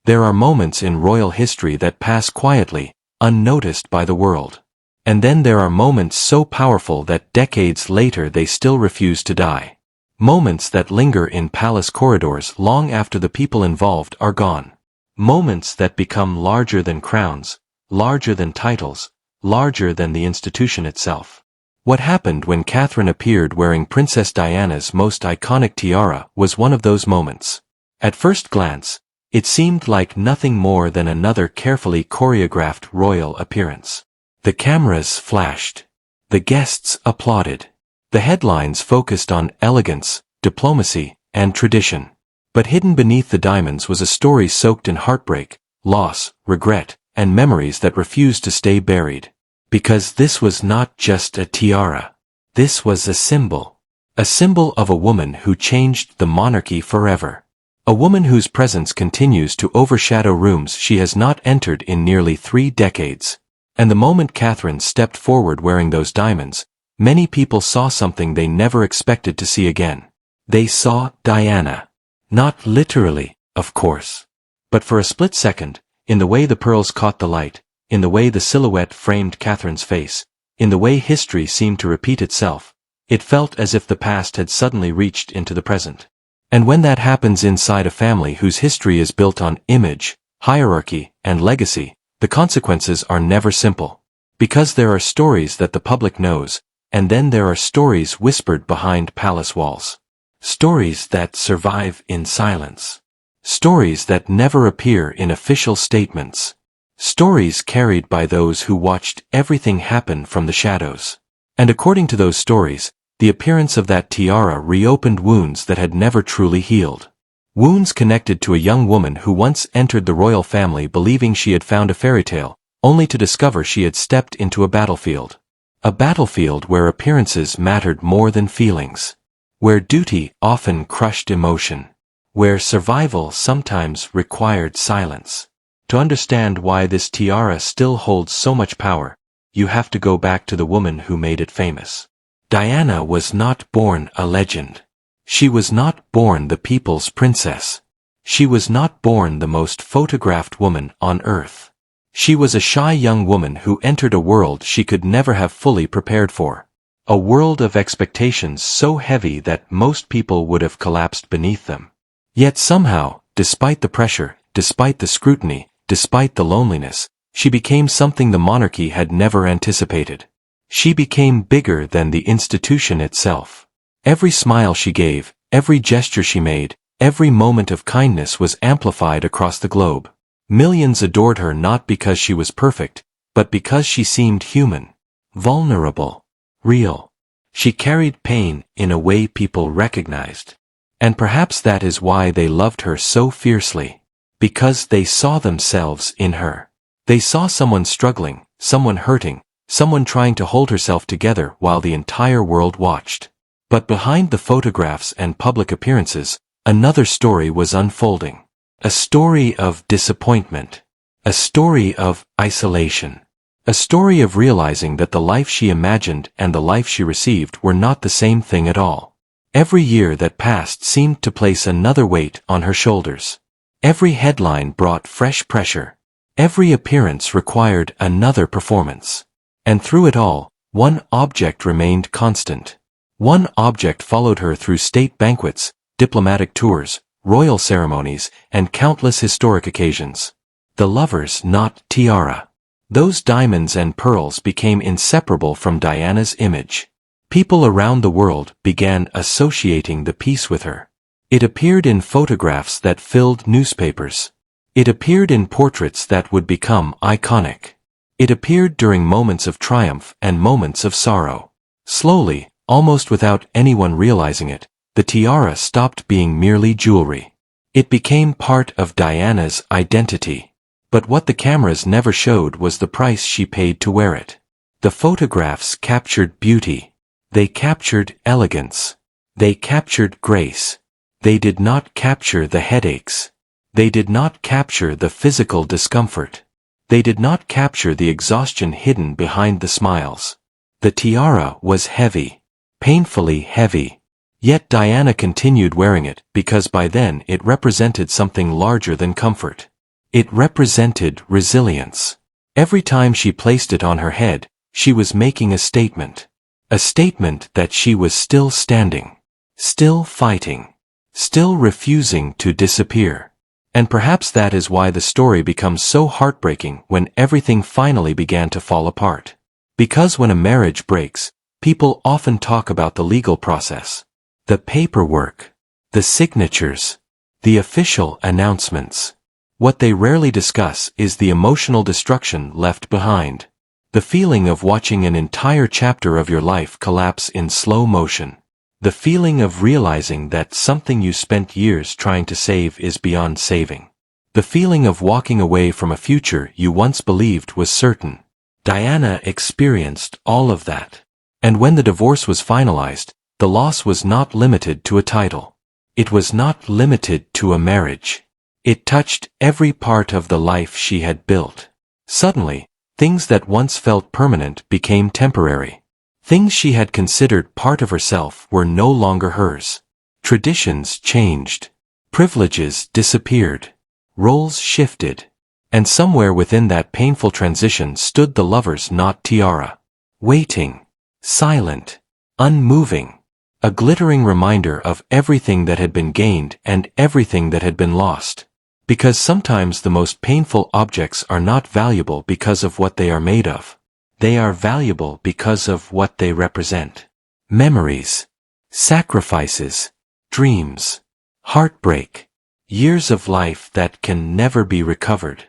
There are moments in royal history that pass quietly, unnoticed by the world. And then there are moments so powerful that decades later they still refuse to die. Moments that linger in palace corridors long after the people involved are gone. Moments that become larger than crowns, larger than titles, larger than the institution itself. What happened when Catherine appeared wearing Princess Diana's most iconic tiara was one of those moments. At first glance, it seemed like nothing more than another carefully choreographed royal appearance. The cameras flashed. The guests applauded. The headlines focused on elegance, diplomacy, and tradition. But hidden beneath the diamonds was a story soaked in heartbreak, loss, regret, and memories that refused to stay buried. Because this was not just a tiara. This was a symbol. A symbol of a woman who changed the monarchy forever. A woman whose presence continues to overshadow rooms she has not entered in nearly 3 decades. And the moment Catherine stepped forward wearing those diamonds, many people saw something they never expected to see again. They saw Diana. Not literally, of course. But for a split second, in the way the pearls caught the light, in the way the silhouette framed Catherine's face, in the way history seemed to repeat itself, it felt as if the past had suddenly reached into the present. And when that happens inside a family whose history is built on image, hierarchy, and legacy, the consequences are never simple. Because there are stories that the public knows, and then there are stories whispered behind palace walls. Stories that survive in silence. Stories that never appear in official statements. Stories carried by those who watched everything happen from the shadows. And according to those stories, the appearance of that tiara reopened wounds that had never truly healed. Wounds connected to a young woman who once entered the royal family believing she had found a fairy tale, only to discover she had stepped into a battlefield. A battlefield where appearances mattered more than feelings. Where duty often crushed emotion. Where survival sometimes required silence. To understand why this tiara still holds so much power, you have to go back to the woman who made it famous. Diana was not born a legend. She was not born the people's princess. She was not born the most photographed woman on earth. She was a shy young woman who entered a world she could never have fully prepared for. A world of expectations so heavy that most people would have collapsed beneath them. Yet somehow, despite the pressure, despite the scrutiny, despite the loneliness, she became something the monarchy had never anticipated. She became bigger than the institution itself. Every smile she gave, every gesture she made, every moment of kindness was amplified across the globe. Millions adored her not because she was perfect, but because she seemed human, vulnerable, real. She carried pain in a way people recognized. And perhaps that is why they loved her so fiercely. Because they saw themselves in her. They saw someone struggling, someone hurting, someone trying to hold herself together while the entire world watched. But behind the photographs and public appearances, another story was unfolding. A story of disappointment. A story of isolation. A story of realizing that the life she imagined and the life she received were not the same thing at all. Every year that passed seemed to place another weight on her shoulders. Every headline brought fresh pressure. Every appearance required another performance. And through it all, one object remained constant. One object followed her through state banquets, diplomatic tours, royal ceremonies, and countless historic occasions. The lover's not tiara. Those diamonds and pearls became inseparable from Diana's image. People around the world began associating the piece with her. It appeared in photographs that filled newspapers. It appeared in portraits that would become iconic. It appeared during moments of triumph and moments of sorrow. Slowly, almost without anyone realizing it, the tiara stopped being merely jewelry. It became part of Diana's identity. But what the cameras never showed was the price she paid to wear it. The photographs captured beauty. They captured elegance. They captured grace. They did not capture the headaches. They did not capture the physical discomfort. They did not capture the exhaustion hidden behind the smiles. The tiara was heavy. Painfully heavy. Yet Diana continued wearing it because by then it represented something larger than comfort. It represented resilience. Every time she placed it on her head, she was making a statement. A statement that she was still standing, still fighting, still refusing to disappear. And perhaps that is why the story becomes so heartbreaking when everything finally began to fall apart. Because when a marriage breaks, people often talk about the legal process, the paperwork, the signatures, the official announcements. What they rarely discuss is the emotional destruction left behind. The feeling of watching an entire chapter of your life collapse in slow motion. The feeling of realizing that something you spent years trying to save is beyond saving. The feeling of walking away from a future you once believed was certain. Diana experienced all of that. And when the divorce was finalized, the loss was not limited to a title. It was not limited to a marriage. It touched every part of the life she had built. Suddenly, things that once felt permanent became temporary. Things she had considered part of herself were no longer hers. Traditions changed. Privileges disappeared. Roles shifted. And somewhere within that painful transition stood the lovers, not Tiara. Waiting. Silent. Unmoving. A glittering reminder of everything that had been gained and everything that had been lost. Because sometimes the most painful objects are not valuable because of what they are made of. They are valuable because of what they represent. Memories. Sacrifices. Dreams. Heartbreak. Years of life that can never be recovered.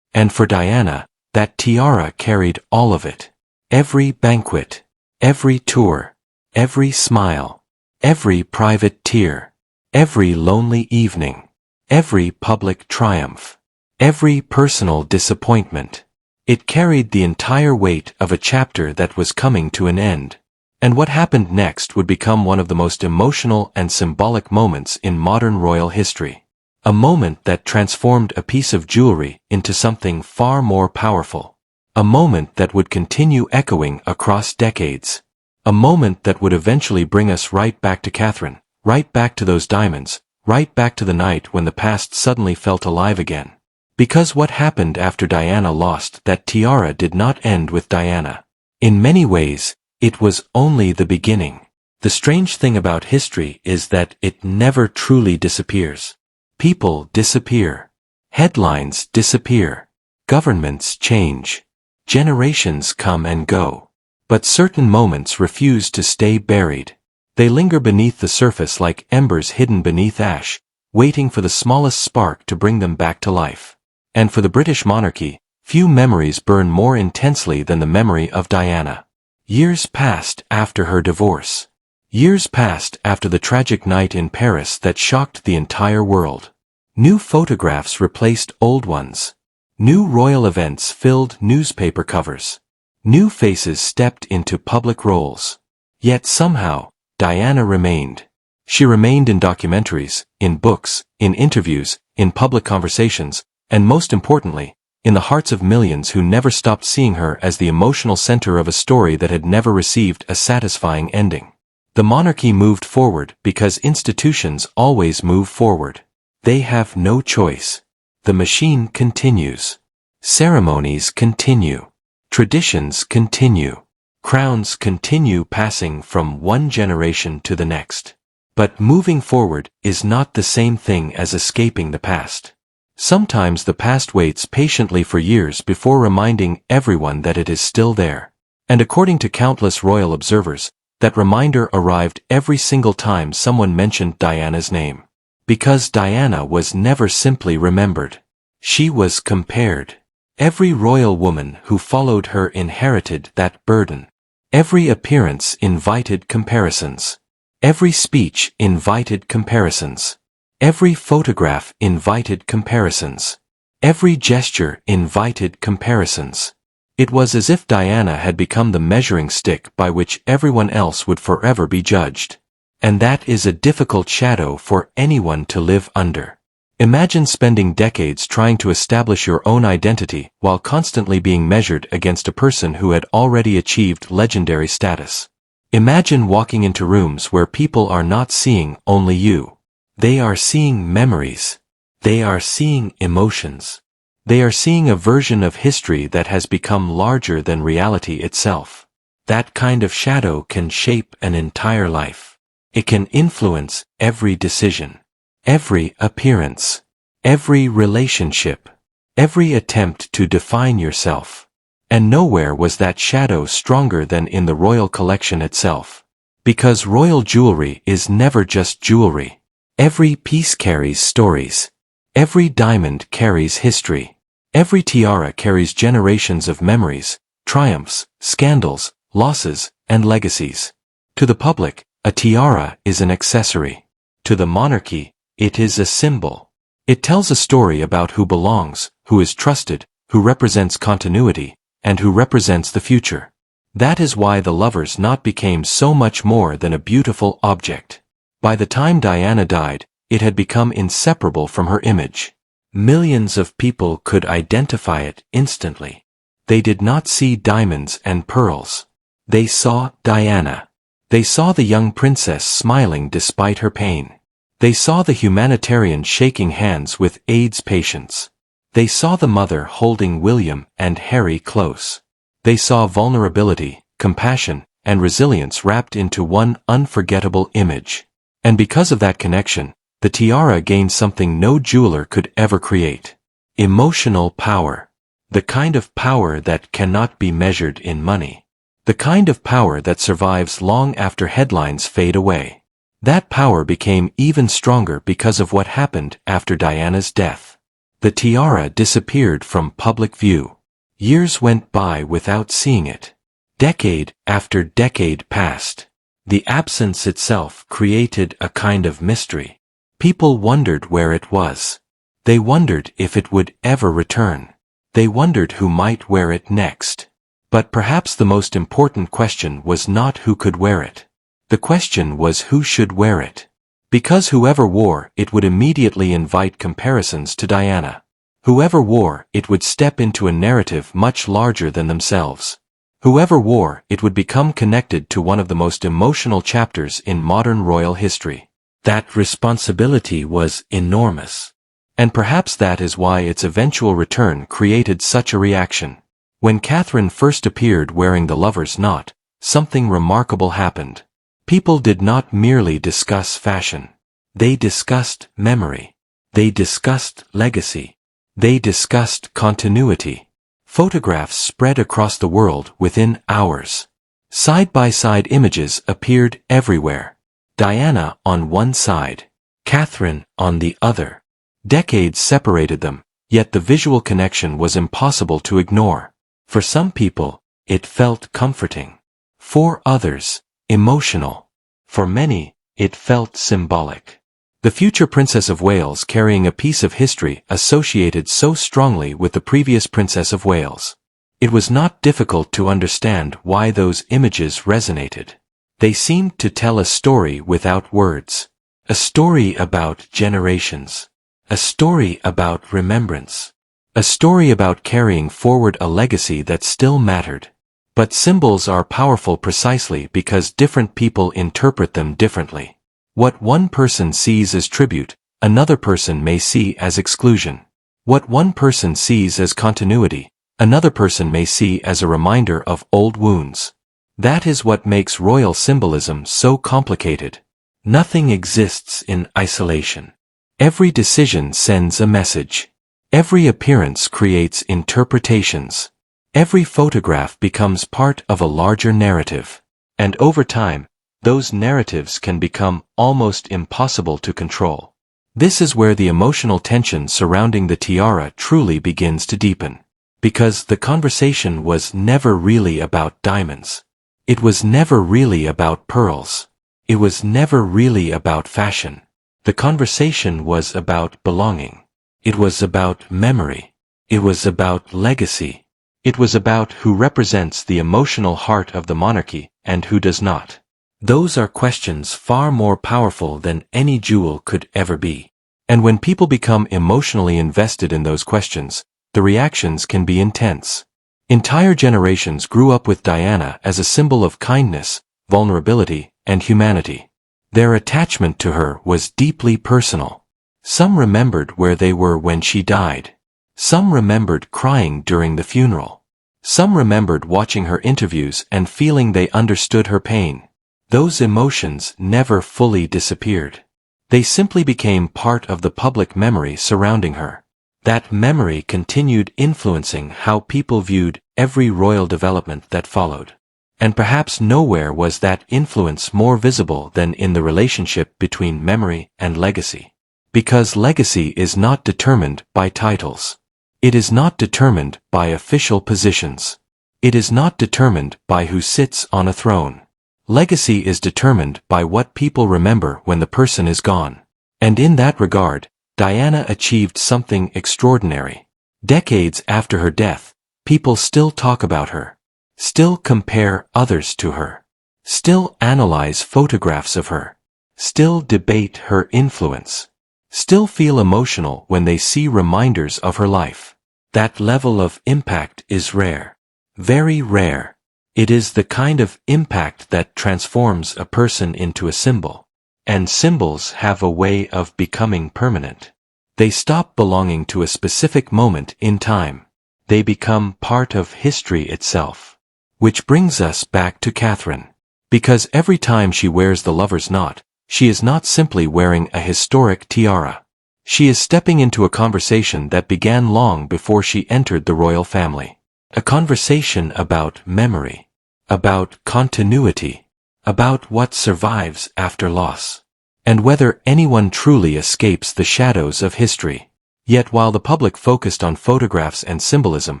And for Diana, that tiara carried all of it. Every banquet. Every tour. Every smile. Every private tear. Every lonely evening. Every public triumph. Every personal disappointment. It carried the entire weight of a chapter that was coming to an end. And what happened next would become one of the most emotional and symbolic moments in modern royal history. A moment that transformed a piece of jewelry into something far more powerful. A moment that would continue echoing across decades. A moment that would eventually bring us right back to Catherine, right back to those diamonds, right back to the night when the past suddenly felt alive again. Because what happened after Diana lost that tiara did not end with Diana. In many ways, it was only the beginning. The strange thing about history is that it never truly disappears. People disappear. Headlines disappear. Governments change. Generations come and go. But certain moments refuse to stay buried. They linger beneath the surface like embers hidden beneath ash, waiting for the smallest spark to bring them back to life. And for the British monarchy, few memories burn more intensely than the memory of Diana. Years passed after her divorce. Years passed after the tragic night in Paris that shocked the entire world. New photographs replaced old ones. New royal events filled newspaper covers. New faces stepped into public roles. Yet somehow, Diana remained. She remained in documentaries, in books, in interviews, in public conversations, and most importantly, in the hearts of millions who never stopped seeing her as the emotional center of a story that had never received a satisfying ending. The monarchy moved forward because institutions always move forward. They have no choice. The machine continues. Ceremonies continue. Traditions continue. Crowns continue passing from one generation to the next. But moving forward is not the same thing as escaping the past. Sometimes the past waits patiently for years before reminding everyone that it is still there. And according to countless royal observers, that reminder arrived every single time someone mentioned Diana's name. Because Diana was never simply remembered. She was compared. Every royal woman who followed her inherited that burden. Every appearance invited comparisons. Every speech invited comparisons. Every photograph invited comparisons. Every gesture invited comparisons. It was as if Diana had become the measuring stick by which everyone else would forever be judged. And that is a difficult shadow for anyone to live under. Imagine spending decades trying to establish your own identity while constantly being measured against a person who had already achieved legendary status. Imagine walking into rooms where people are not seeing only you. They are seeing memories. They are seeing emotions. They are seeing a version of history that has become larger than reality itself. That kind of shadow can shape an entire life. It can influence every decision, every appearance, every relationship, every attempt to define yourself. And nowhere was that shadow stronger than in the royal collection itself. Because royal jewelry is never just jewelry. Every piece carries stories. Every diamond carries history. Every tiara carries generations of memories, triumphs, scandals, losses, and legacies. To the public, a tiara is an accessory. To the monarchy, it is a symbol. It tells a story about who belongs, who is trusted, who represents continuity, and who represents the future. That is why the lovers' knot became so much more than a beautiful object. By the time Diana died, it had become inseparable from her image. Millions of people could identify it instantly. They did not see diamonds and pearls. They saw Diana. They saw the young princess smiling despite her pain. They saw the humanitarian shaking hands with AIDS patients. They saw the mother holding William and Harry close. They saw vulnerability, compassion, and resilience wrapped into one unforgettable image. And because of that connection, the tiara gained something no jeweler could ever create. Emotional power. The kind of power that cannot be measured in money. The kind of power that survives long after headlines fade away. That power became even stronger because of what happened after Diana's death. The tiara disappeared from public view. Years went by without seeing it. Decade after decade passed. The absence itself created a kind of mystery. People wondered where it was. They wondered if it would ever return. They wondered who might wear it next. But perhaps the most important question was not who could wear it. The question was who should wear it. Because whoever wore it would immediately invite comparisons to Diana. Whoever wore it would step into a narrative much larger than themselves. Whoever wore it would become connected to one of the most emotional chapters in modern royal history. That responsibility was enormous. And perhaps that is why its eventual return created such a reaction. When Catherine first appeared wearing the lover's knot, something remarkable happened. People did not merely discuss fashion. They discussed memory. They discussed legacy. They discussed continuity. Photographs spread across the world within hours. Side-by-side images appeared everywhere. Diana on one side, Catherine on the other. Decades separated them, yet the visual connection was impossible to ignore. For some people, it felt comforting. For others, emotional. For many, it felt symbolic. The future Princess of Wales carrying a piece of history associated so strongly with the previous Princess of Wales. It was not difficult to understand why those images resonated. They seemed to tell a story without words. A story about generations. A story about remembrance. A story about carrying forward a legacy that still mattered. But symbols are powerful precisely because different people interpret them differently. What one person sees as tribute, another person may see as exclusion. What one person sees as continuity, another person may see as a reminder of old wounds. That is what makes royal symbolism so complicated. Nothing exists in isolation. Every decision sends a message. Every appearance creates interpretations. Every photograph becomes part of a larger narrative. And over time, those narratives can become almost impossible to control. This is where the emotional tension surrounding the tiara truly begins to deepen. Because the conversation was never really about diamonds. It was never really about pearls. It was never really about fashion. The conversation was about belonging. It was about memory. It was about legacy. It was about who represents the emotional heart of the monarchy and who does not. Those are questions far more powerful than any jewel could ever be. And when people become emotionally invested in those questions, the reactions can be intense. Entire generations grew up with Diana as a symbol of kindness, vulnerability, and humanity. Their attachment to her was deeply personal. Some remembered where they were when she died. Some remembered crying during the funeral. Some remembered watching her interviews and feeling they understood her pain. Those emotions never fully disappeared. They simply became part of the public memory surrounding her. That memory continued influencing how people viewed every royal development that followed. And perhaps nowhere was that influence more visible than in the relationship between memory and legacy. Because legacy is not determined by titles. It is not determined by official positions. It is not determined by who sits on a throne. Legacy is determined by what people remember when the person is gone. And in that regard, Diana achieved something extraordinary. Decades after her death, people still talk about her, still compare others to her, still analyze photographs of her, still debate her influence, still feel emotional when they see reminders of her life. That level of impact is rare. Very rare. It is the kind of impact that transforms a person into a symbol. And symbols have a way of becoming permanent. They stop belonging to a specific moment in time. They become part of history itself. Which brings us back to Catherine. Because every time she wears the lover's knot, she is not simply wearing a historic tiara. She is stepping into a conversation that began long before she entered the royal family. A conversation about memory, about continuity, about what survives after loss, and whether anyone truly escapes the shadows of history. Yet while the public focused on photographs and symbolism,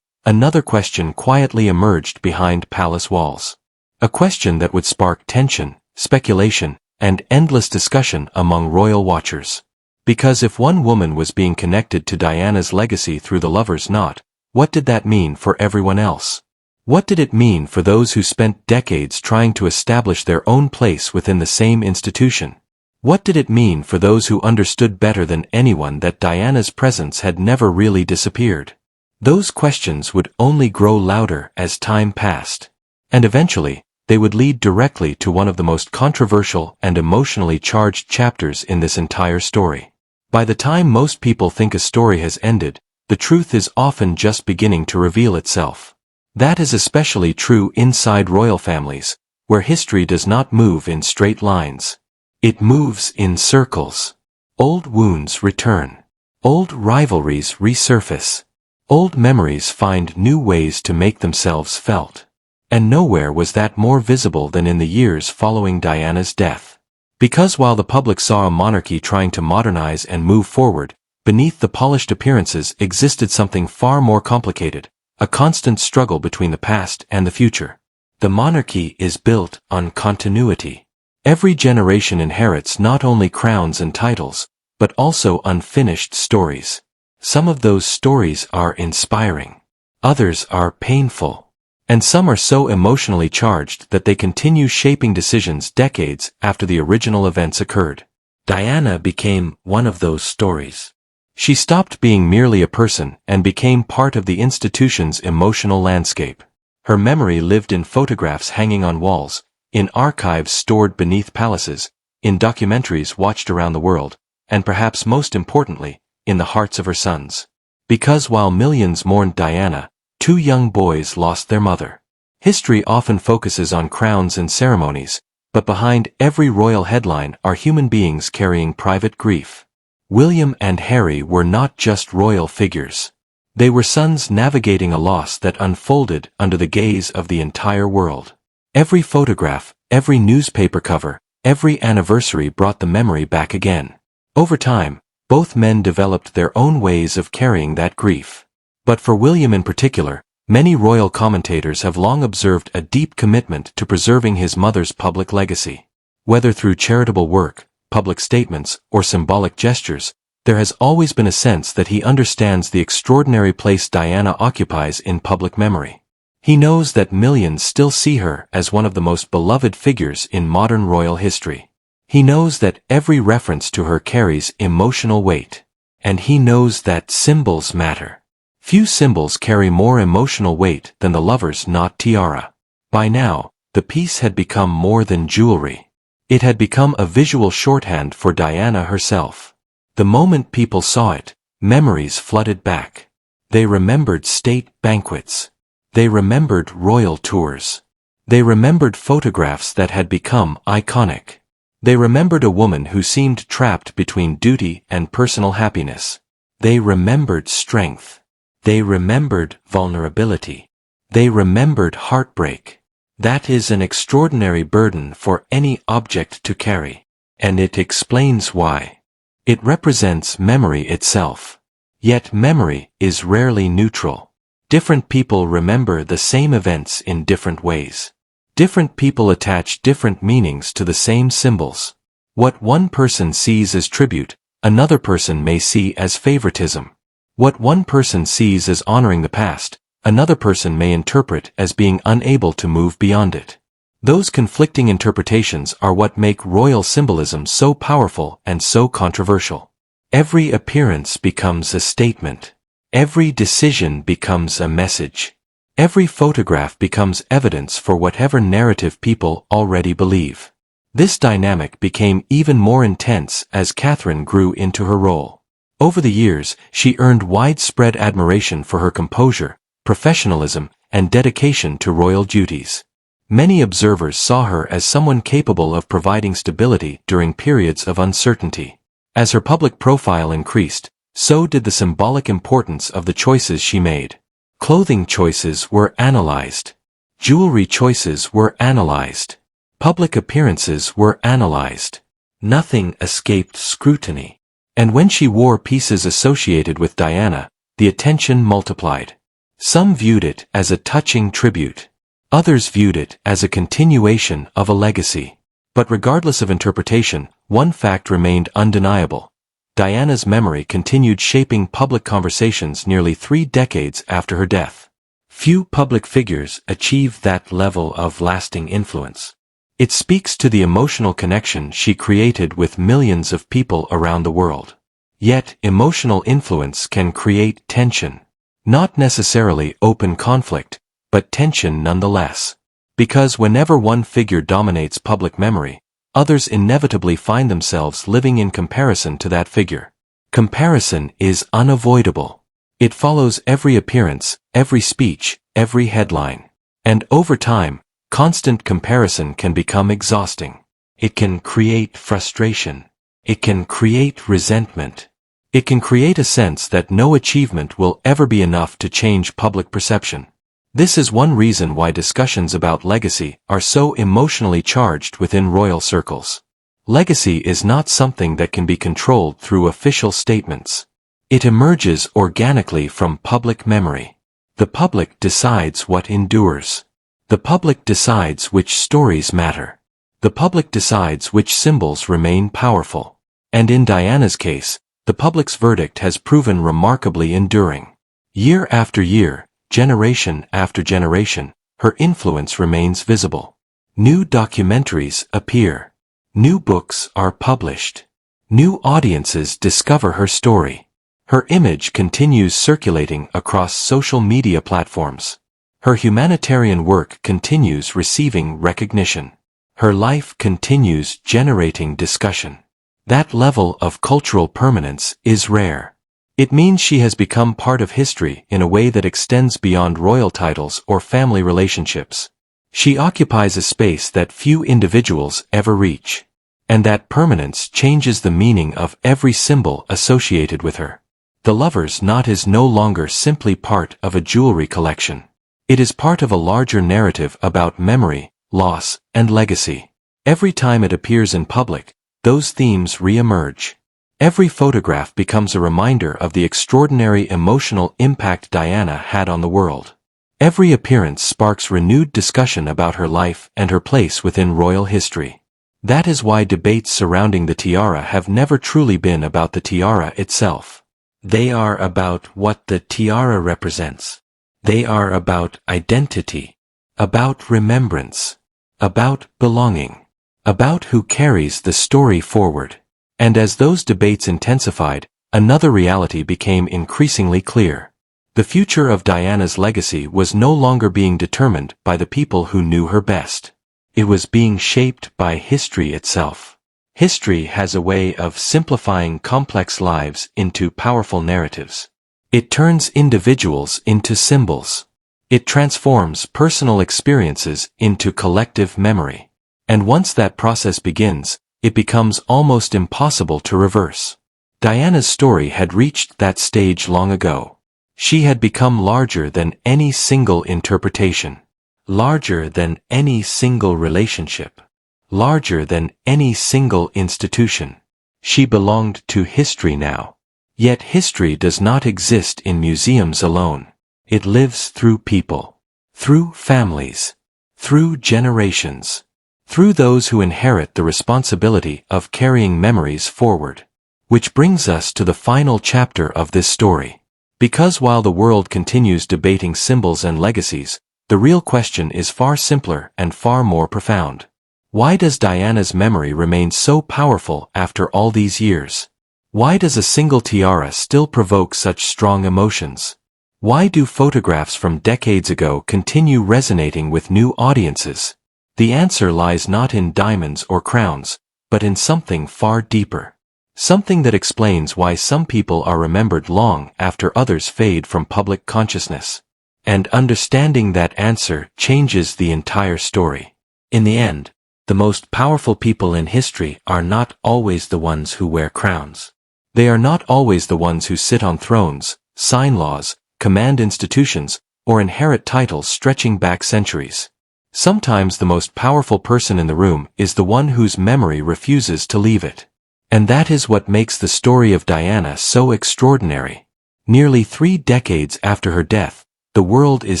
another question quietly emerged behind palace walls. A question that would spark tension, speculation, and endless discussion among royal watchers. Because if one woman was being connected to Diana's legacy through the lover's knot, what did that mean for everyone else? What did it mean for those who spent decades trying to establish their own place within the same institution? What did it mean for those who understood better than anyone that Diana's presence had never really disappeared? Those questions would only grow louder as time passed. And eventually, they would lead directly to one of the most controversial and emotionally charged chapters in this entire story. By the time most people think a story has ended, the truth is often just beginning to reveal itself. That is especially true inside royal families, where history does not move in straight lines. It moves in circles. Old wounds return. Old rivalries resurface. Old memories find new ways to make themselves felt. And nowhere was that more visible than in the years following Diana's death. Because while the public saw a monarchy trying to modernize and move forward, beneath the polished appearances existed something far more complicated, a constant struggle between the past and the future. The monarchy is built on continuity. Every generation inherits not only crowns and titles, but also unfinished stories. Some of those stories are inspiring. Others are painful. And some are so emotionally charged that they continue shaping decisions decades after the original events occurred. Diana became one of those stories. She stopped being merely a person and became part of the institution's emotional landscape. Her memory lived in photographs hanging on walls, in archives stored beneath palaces, in documentaries watched around the world, and perhaps most importantly, in the hearts of her sons. Because while millions mourned Diana, 2 young boys lost their mother. History often focuses on crowns and ceremonies, but behind every royal headline are human beings carrying private grief. William and Harry were not just royal figures. They were sons navigating a loss that unfolded under the gaze of the entire world. Every photograph, every newspaper cover, every anniversary brought the memory back again. Over time, both men developed their own ways of carrying that grief. But for William in particular, many royal commentators have long observed a deep commitment to preserving his mother's public legacy. Whether through charitable work, public statements, or symbolic gestures, there has always been a sense that he understands the extraordinary place Diana occupies in public memory. He knows that millions still see her as one of the most beloved figures in modern royal history. He knows that every reference to her carries emotional weight. And he knows that symbols matter. Few symbols carry more emotional weight than the lover's knot tiara. By now, the piece had become more than jewelry. It had become a visual shorthand for Diana herself. The moment people saw it, memories flooded back. They remembered state banquets. They remembered royal tours. They remembered photographs that had become iconic. They remembered a woman who seemed trapped between duty and personal happiness. They remembered strength. They remembered vulnerability. They remembered heartbreak. That is an extraordinary burden for any object to carry. And it explains why. It represents memory itself. Yet memory is rarely neutral. Different people remember the same events in different ways. Different people attach different meanings to the same symbols. What one person sees as tribute, another person may see as favoritism. What one person sees as honoring the past, another person may interpret as being unable to move beyond it. Those conflicting interpretations are what make royal symbolism so powerful and so controversial. Every appearance becomes a statement. Every decision becomes a message. Every photograph becomes evidence for whatever narrative people already believe. This dynamic became even more intense as Catherine grew into her role. Over the years, she earned widespread admiration for her composure, professionalism, and dedication to royal duties. Many observers saw her as someone capable of providing stability during periods of uncertainty. As her public profile increased, so did the symbolic importance of the choices she made. Clothing choices were analyzed. Jewelry choices were analyzed. Public appearances were analyzed. Nothing escaped scrutiny. And when she wore pieces associated with Diana, the attention multiplied. Some viewed it as a touching tribute. Others viewed it as a continuation of a legacy. But regardless of interpretation, one fact remained undeniable. Diana's memory continued shaping public conversations nearly 3 decades after her death. Few public figures achieve that level of lasting influence. It speaks to the emotional connection she created with millions of people around the world. Yet, emotional influence can create tension. Not necessarily open conflict, but tension nonetheless. Because whenever one figure dominates public memory, others inevitably find themselves living in comparison to that figure. Comparison is unavoidable. It follows every appearance, every speech, every headline. And over time, constant comparison can become exhausting. It can create frustration. It can create resentment. It can create a sense that no achievement will ever be enough to change public perception. This is one reason why discussions about legacy are so emotionally charged within royal circles. Legacy is not something that can be controlled through official statements. It emerges organically from public memory. The public decides what endures. The public decides which stories matter. The public decides which symbols remain powerful. And in Diana's case, the public's verdict has proven remarkably enduring. Year after year, generation after generation, her influence remains visible. New documentaries appear. New books are published. New audiences discover her story. Her image continues circulating across social media platforms. Her humanitarian work continues receiving recognition. Her life continues generating discussion. That level of cultural permanence is rare. It means she has become part of history in a way that extends beyond royal titles or family relationships. She occupies a space that few individuals ever reach. And that permanence changes the meaning of every symbol associated with her. The lover's knot is no longer simply part of a jewelry collection. It is part of a larger narrative about memory, loss, and legacy. Every time it appears in public, those themes re-emerge. Every photograph becomes a reminder of the extraordinary emotional impact Diana had on the world. Every appearance sparks renewed discussion about her life and her place within royal history. That is why debates surrounding the tiara have never truly been about the tiara itself. They are about what the tiara represents. They are about identity, about remembrance, about belonging, about who carries the story forward. And as those debates intensified, another reality became increasingly clear. The future of Diana's legacy was no longer being determined by the people who knew her best. It was being shaped by history itself. History has a way of simplifying complex lives into powerful narratives. It turns individuals into symbols. It transforms personal experiences into collective memory. And once that process begins, it becomes almost impossible to reverse. Diana's story had reached that stage long ago. She had become larger than any single interpretation, larger than any single relationship, larger than any single institution. She belonged to history now. Yet history does not exist in museums alone. It lives through people, through families, through generations, through those who inherit the responsibility of carrying memories forward. Which brings us to the final chapter of this story. Because while the world continues debating symbols and legacies, the real question is far simpler and far more profound. Why does Diana's memory remain so powerful after all these years? Why does a single tiara still provoke such strong emotions? Why do photographs from decades ago continue resonating with new audiences? The answer lies not in diamonds or crowns, but in something far deeper. Something that explains why some people are remembered long after others fade from public consciousness. And understanding that answer changes the entire story. In the end, the most powerful people in history are not always the ones who wear crowns. They are not always the ones who sit on thrones, sign laws, command institutions, or inherit titles stretching back centuries. Sometimes the most powerful person in the room is the one whose memory refuses to leave it. And that is what makes the story of Diana so extraordinary. Nearly 3 decades after her death, the world is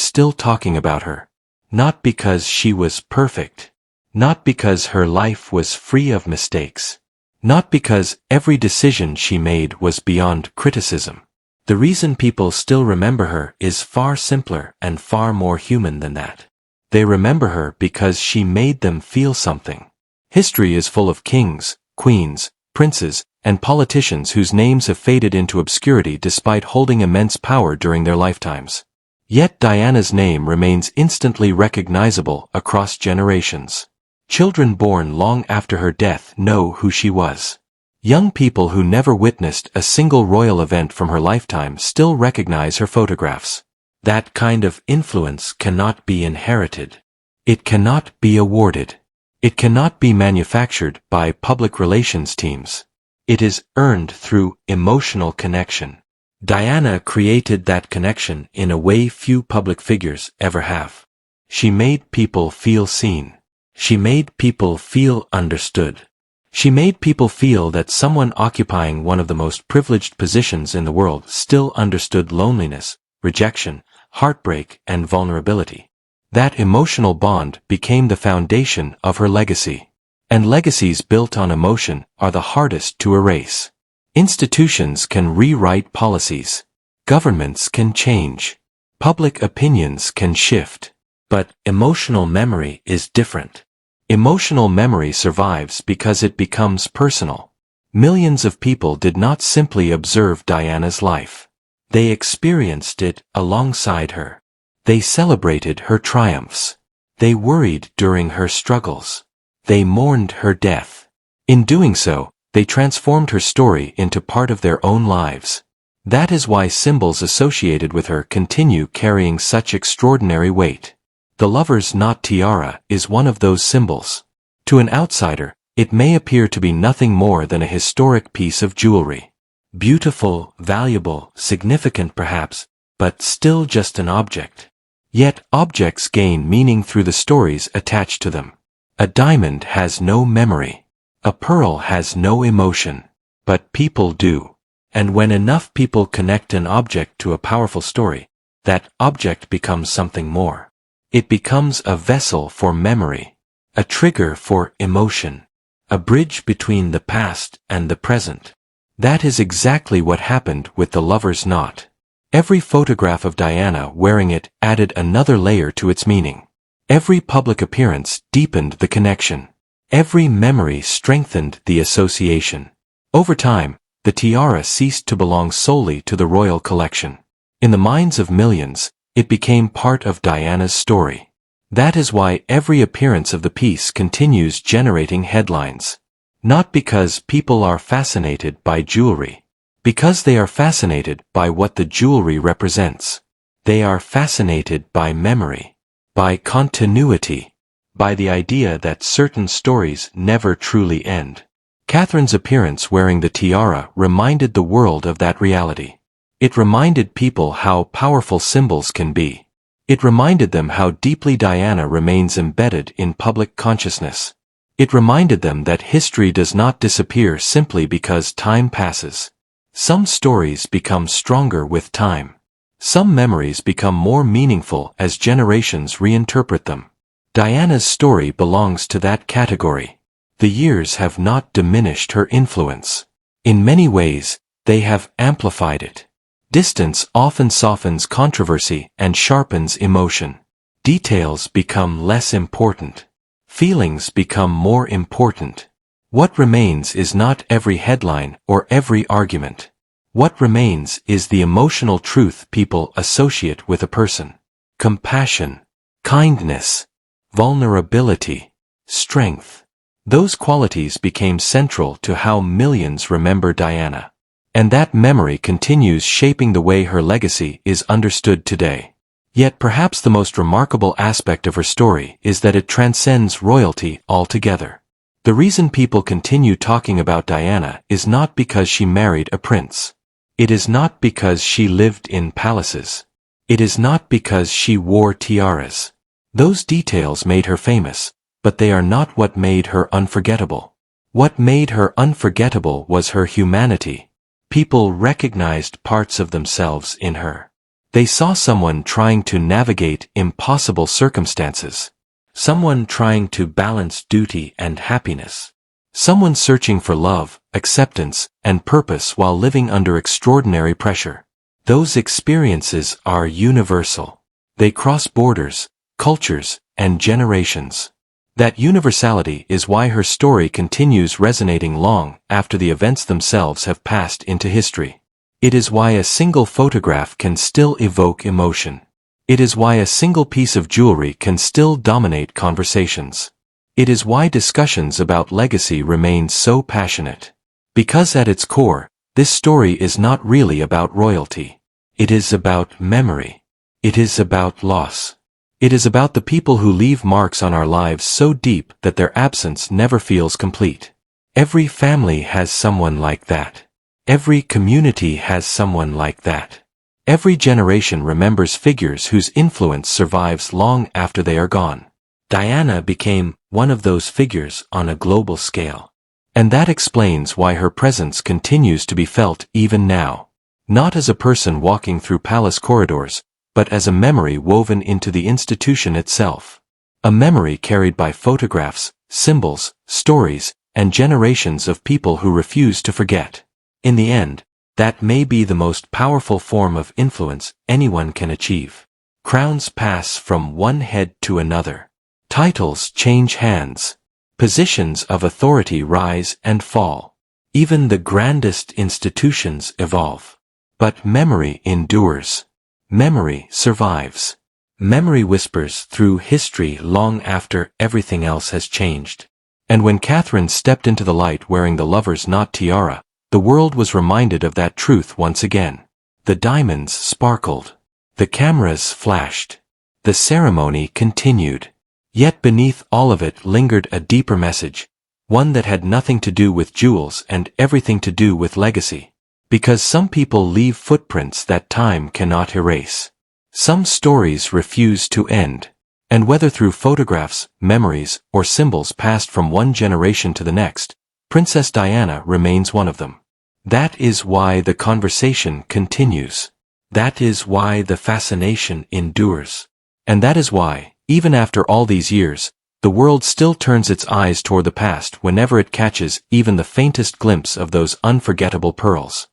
still talking about her. Not because she was perfect. Not because her life was free of mistakes. Not because every decision she made was beyond criticism. The reason people still remember her is far simpler and far more human than that. They remember her because she made them feel something. History is full of kings, queens, princes, and politicians whose names have faded into obscurity despite holding immense power during their lifetimes. Yet Diana's name remains instantly recognizable across generations. Children born long after her death know who she was. Young people who never witnessed a single royal event from her lifetime still recognize her photographs. That kind of influence cannot be inherited. It cannot be awarded. It cannot be manufactured by public relations teams. It is earned through emotional connection. Diana created that connection in a way few public figures ever have. She made people feel seen. She made people feel understood. She made people feel that someone occupying one of the most privileged positions in the world still understood loneliness, rejection, heartbreak, and vulnerability. That emotional bond became the foundation of her legacy. And legacies built on emotion are the hardest to erase. Institutions can rewrite policies. Governments can change. Public opinions can shift. But emotional memory is different. Emotional memory survives because it becomes personal. Millions of people did not simply observe Diana's life. They experienced it alongside her. They celebrated her triumphs. They worried during her struggles. They mourned her death. In doing so, they transformed her story into part of their own lives. That is why symbols associated with her continue carrying such extraordinary weight. The lover's knot tiara is one of those symbols. To an outsider, it may appear to be nothing more than a historic piece of jewelry. Beautiful, valuable, significant perhaps, but still just an object. Yet objects gain meaning through the stories attached to them. A diamond has no memory. A pearl has no emotion. But people do. And when enough people connect an object to a powerful story, that object becomes something more. It becomes a vessel for memory, a trigger for emotion, a bridge between the past and the present. That is exactly what happened with the lover's knot. Every photograph of Diana wearing it added another layer to its meaning. Every public appearance deepened the connection. Every memory strengthened the association. Over time, the tiara ceased to belong solely to the royal collection. In the minds of millions, it became part of Diana's story. That is why every appearance of the piece continues generating headlines. Not because people are fascinated by jewelry, Because they are fascinated by what the jewelry represents. They are fascinated by memory, by continuity, by the idea that certain stories never truly end. Catherine's appearance wearing the tiara reminded the world of that reality. It reminded people how powerful symbols can be. It reminded them how deeply Diana remains embedded in public consciousness. It reminded them that history does not disappear simply because time passes. Some stories become stronger with time. Some memories become more meaningful as generations reinterpret them. Diana's story belongs to that category. The years have not diminished her influence. In many ways, they have amplified it. Distance often softens controversy and sharpens emotion. Details become less important. Feelings become more important. What remains is not every headline or every argument. What remains is the emotional truth people associate with a person. Compassion, kindness, vulnerability, strength. Those qualities became central to how millions remember Diana. And that memory continues shaping the way her legacy is understood today. Yet perhaps the most remarkable aspect of her story is that it transcends royalty altogether. The reason people continue talking about Diana is not because she married a prince. It is not because she lived in palaces. It is not because she wore tiaras. Those details made her famous, but they are not what made her unforgettable. What made her unforgettable was her humanity. People recognized parts of themselves in her. They saw someone trying to navigate impossible circumstances. Someone trying to balance duty and happiness. Someone searching for love, acceptance, and purpose while living under extraordinary pressure. Those experiences are universal. They cross borders, cultures, and generations. That universality is why her story continues resonating long after the events themselves have passed into history. It is why a single photograph can still evoke emotion. It is why a single piece of jewelry can still dominate conversations. It is why discussions about legacy remain so passionate. Because at its core, this story is not really about royalty. It is about memory. It is about loss. It is about the people who leave marks on our lives so deep that their absence never feels complete. Every family has someone like that. Every community has someone like that. Every generation remembers figures whose influence survives long after they are gone. Diana became one of those figures on a global scale. And that explains why her presence continues to be felt even now. Not as a person walking through palace corridors, but as a memory woven into the institution itself. A memory carried by photographs, symbols, stories, and generations of people who refuse to forget. In the end, that may be the most powerful form of influence anyone can achieve. Crowns pass from one head to another. Titles change hands. Positions of authority rise and fall. Even the grandest institutions evolve. But memory endures. Memory survives. Memory whispers through history long after everything else has changed. And when Catherine stepped into the light wearing the lover's knot tiara, the world was reminded of that truth once again. The diamonds sparkled. The cameras flashed. The ceremony continued. Yet beneath all of it lingered a deeper message, one that had nothing to do with jewels and everything to do with legacy. Because some people leave footprints that time cannot erase. Some stories refuse to end. And whether through photographs, memories, or symbols passed from one generation to the next, Princess Diana remains one of them. That is why the conversation continues. That is why the fascination endures. And that is why, even after all these years, the world still turns its eyes toward the past whenever it catches even the faintest glimpse of those unforgettable pearls.